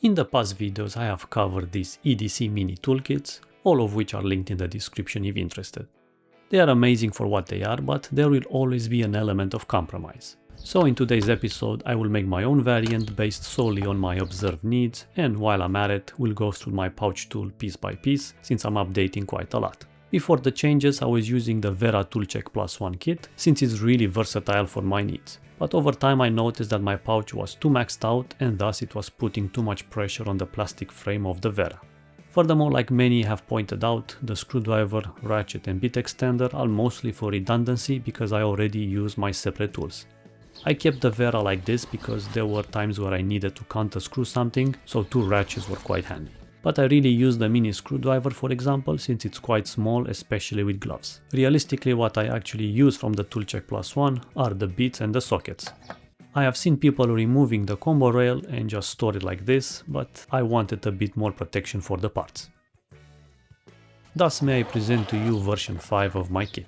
In the past videos I have covered these EDC mini toolkits, all of which are linked in the description if interested. They are amazing for what they are, but there will always be an element of compromise. So in today's episode I will make my own variant based solely on my observed needs, and while I'm at it, we'll go through my pouch tool piece by piece since I'm updating quite a lot. Before the changes I was using the Wera Tool-Check +1 kit since it's really versatile for my needs. But over time I noticed that my pouch was too maxed out and thus it was putting too much pressure on the plastic frame of the Wera. Furthermore, like many have pointed out, the screwdriver, ratchet and bit extender are mostly for redundancy because I already use my separate tools. I kept the Wera like this because there were times where I needed to counter screw something, so two ratchets were quite handy. But I really use the mini screwdriver for example since it's quite small, especially with gloves. Realistically what I actually use from the Tool-Check +1 are the bits and the sockets. I have seen people removing the combo rail and just store it like this, but I wanted a bit more protection for the parts. Thus may I present to you version 5 of my kit.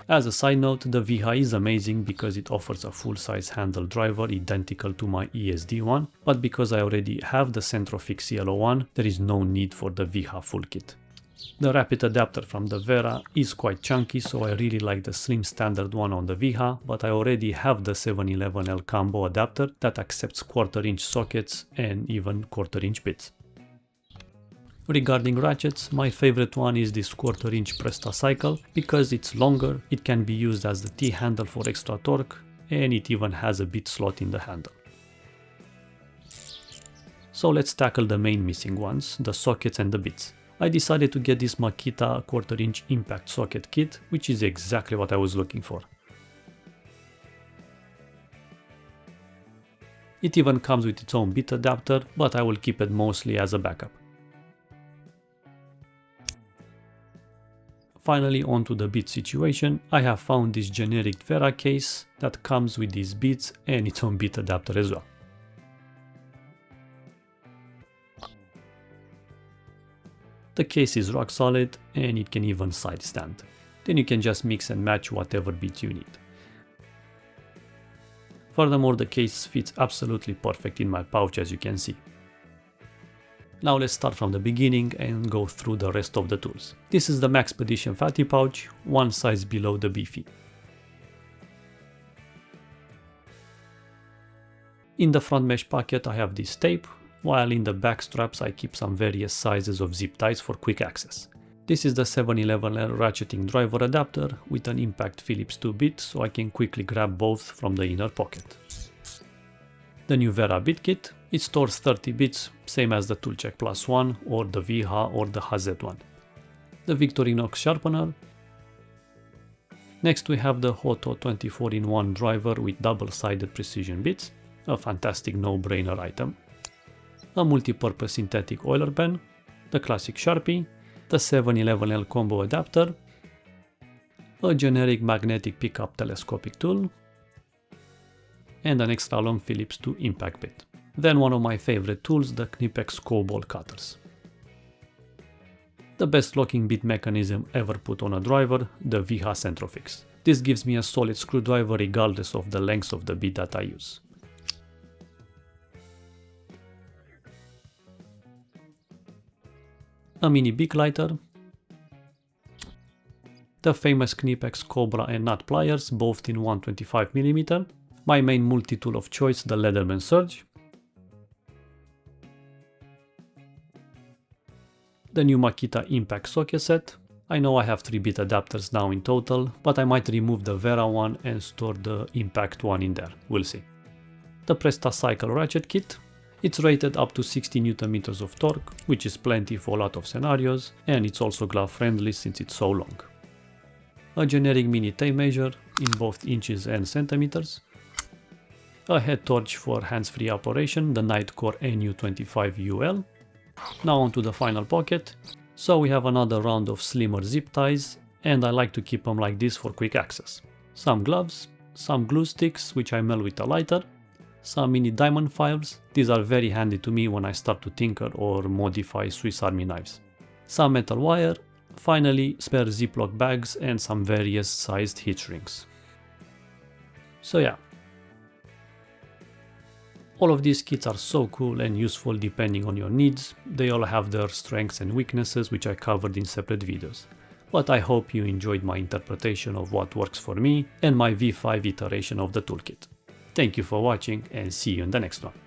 As a side note, the Wiha is amazing because it offers a full-size handle driver identical to my ESD one, but because I already have the Centrofix yellow one, there is no need for the Wiha full kit. The rapid adapter from the Wera is quite chunky, so I really like the slim standard one on the Wiha, but I already have the 711L combo adapter that accepts 1/4 inch sockets and even 1/4 inch bits. Regarding ratchets, my favorite one is this 1/4 inch Presta Cycle because it's longer, it can be used as the T-handle for extra torque, and it even has a bit slot in the handle. So let's tackle the main missing ones, the sockets and the bits. I decided to get this Makita 1/4 inch impact socket kit, which is exactly what I was looking for. It even comes with its own bit adapter, but I will keep it mostly as a backup. Finally, onto the bit situation, I have found this generic Wera case that comes with these bits and its own bit adapter as well. The case is rock solid and it can even side stand. Then you can just mix and match whatever bit you need. Furthermore, the case fits absolutely perfect in my pouch as you can see. Now let's start from the beginning and go through the rest of the tools. This is the Maxpedition fatty pouch, one size below the beefy. In the front mesh pocket I have this tape, while in the back straps I keep some various sizes of zip ties for quick access. This is the 711L ratcheting driver adapter with an impact Phillips 2 bit so I can quickly grab both from the inner pocket. The new Wera bit kit, it stores 30 bits, same as the Tool-Check +1 or the Wiha or the Hazet one. The Victorinox sharpener. Next we have the Hoto 24-in-1 driver with double-sided precision bits, a fantastic no-brainer item. A multi-purpose synthetic oiler pen, the classic Sharpie, the 711L combo adapter, a generic magnetic pickup telescopic tool, and an extra long Phillips 2 impact bit. Then one of my favorite tools, the Knipex cobalt cutters. The best locking bit mechanism ever put on a driver, the Wiha Centrofix. This gives me a solid screwdriver regardless of the length of the bit that I use. A mini beak lighter, the famous Knipex Cobra and nut pliers, both in 125mm, my main multi-tool of choice, the Leatherman Surge, the new Makita impact socket set. I know I have 3 bit adapters now in total, but I might remove the Wera one and store the impact one in there, we'll see. The Presta Cycle ratchet kit. It's rated up to 60 Nm of torque, which is plenty for a lot of scenarios, and it's also glove friendly since it's so long. A generic mini tape measure in both inches and centimeters. A head torch for hands-free operation, the Nightcore NU25UL. Now onto the final pocket. So we have another round of slimmer zip ties, and I like to keep them like this for quick access. Some gloves, some glue sticks which I melt with a lighter, some mini diamond files. These are very handy to me when I start to tinker or modify Swiss Army knives. Some metal wire, finally spare Ziploc bags and some various sized heat shrings. So yeah. All of these kits are so cool and useful depending on your needs. They all have their strengths and weaknesses, which I covered in separate videos. But I hope you enjoyed my interpretation of what works for me and my V5 iteration of the toolkit. Thank you for watching and see you in the next one.